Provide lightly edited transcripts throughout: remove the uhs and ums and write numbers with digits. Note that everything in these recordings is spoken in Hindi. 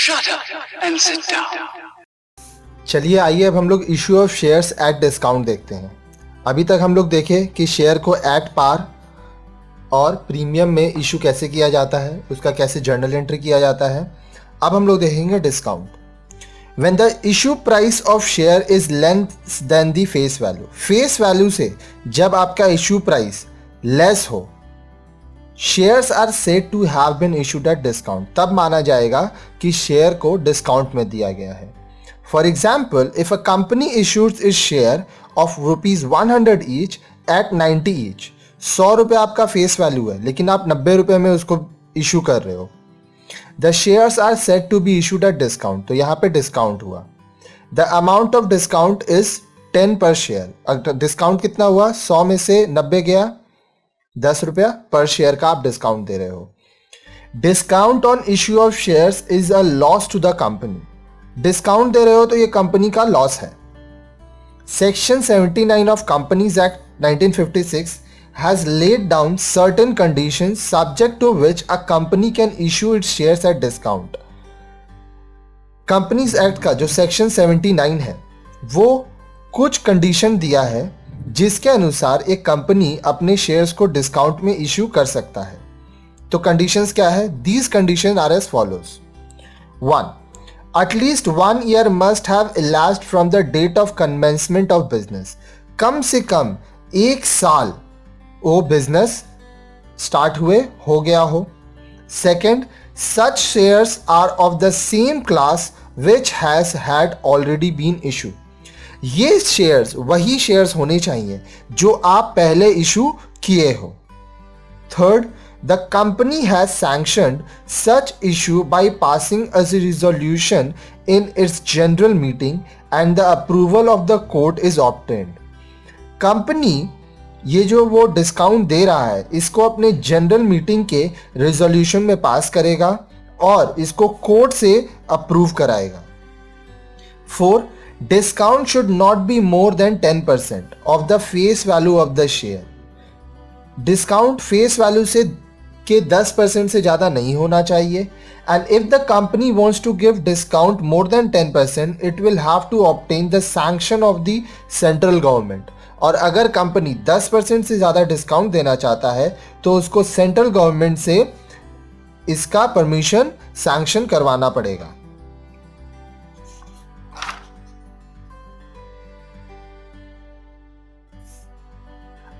Shut up and sit down. चलिए आइए अब हम लोग issue of shares at discount देखते हैं। अभी तक हम लोग देखे कि शेयर को एट पार और प्रीमियम में इशू कैसे किया जाता है, उसका कैसे जर्नल एंट्री किया जाता है। अब हम लोग देखेंगे discount. When the issue price of share is less than the face value, face value से जब आपका इशू प्राइस लेस हो, shares are said to have been issued at discount, तब माना जाएगा कि शेयर को डिस्काउंट में दिया गया है। For example, if a company issues is share of ₹100 each eight 90 each, 100 रुपये आपका फेस वैल्यू है लेकिन आप 90 रुपये में उसको इशू कर रहे हो, the shares are said to be issued at discount, तो यहाँ पे डिस्काउंट हुआ। The amount of discount is 10 per share. Discount कितना हुआ? 100 में से 90 गया, 10 रुपया पर शेयर का आप डिस्काउंट दे रहे हो। Discount on issue of shares is a loss to the company, discount दे रहे हो तो ये कंपनी का लॉस है। Section 79 of companies act 1956 has laid down certain conditions subject to which a company can issue its shares at discount. Companies act का जो सेक्शन 79 है वो कुछ कंडीशन दिया है जिसके अनुसार एक कंपनी अपने शेयर्स को डिस्काउंट में इश्यू कर सकता है। तो कंडीशंस क्या है? These condition are as follows. 1. At least 1 year must have elapsed from the date of commencement of business. कम से कम 1 साल वो बिजनेस स्टार्ट हुए हो गया हो। Second, such shares are of the same class which has had already been issue, ये शेयर्स वही शेयर्स होने चाहिए जो आप पहले इशू किए हो। Third, the company has sanctioned such issue by passing a resolution in its general meeting and the approval of the court is obtained. Company ये जो वो डिस्काउंट दे रहा है इसको अपने जनरल मीटिंग के रेजोल्यूशन में पास करेगा और इसको कोर्ट से अप्रूव कराएगा। 4. Discount should not be more than 10% of the face value of the share, discount face value से के 10% से ज़्यादा नहीं होना चाहिए। And if the company wants to give discount more than 10%, it will have to obtain the sanction of the central government. और अगर कंपनी 10% से ज़्यादा डिस्काउंट देना चाहता है तो उसको सेंट्रल गवर्नमेंट से इसका परमिशन सैंक्शन करवाना पड़ेगा।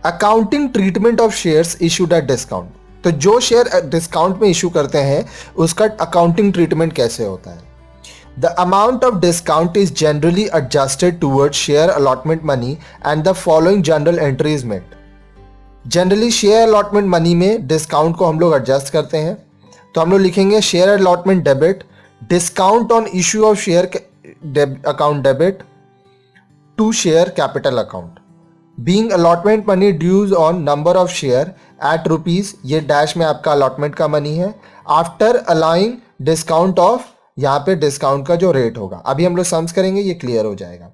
Accounting treatment of shares issued at discount, तो जो शेयर डिस्काउंट में इशू करते हैं उसका अकाउंटिंग ट्रीटमेंट कैसे होता है? The amount of discount is generally adjusted towards share allotment money and the following journal entry is made. Generally share allotment money में डिस्काउंट को हम लोग एडजस्ट करते हैं, तो हम लोग लिखेंगे share allotment debit, discount on issue of share account debit to share capital account, being allotment money dues on number of share at rupees, ये डैश में आपका अलॉटमेंट का मनी है, आफ्टर अलाउइंग डिस्काउंट ऑफ, यहाँ पे डिस्काउंट का जो रेट होगा। अभी हम लोग सम्स करेंगे, ये क्लियर हो जाएगा।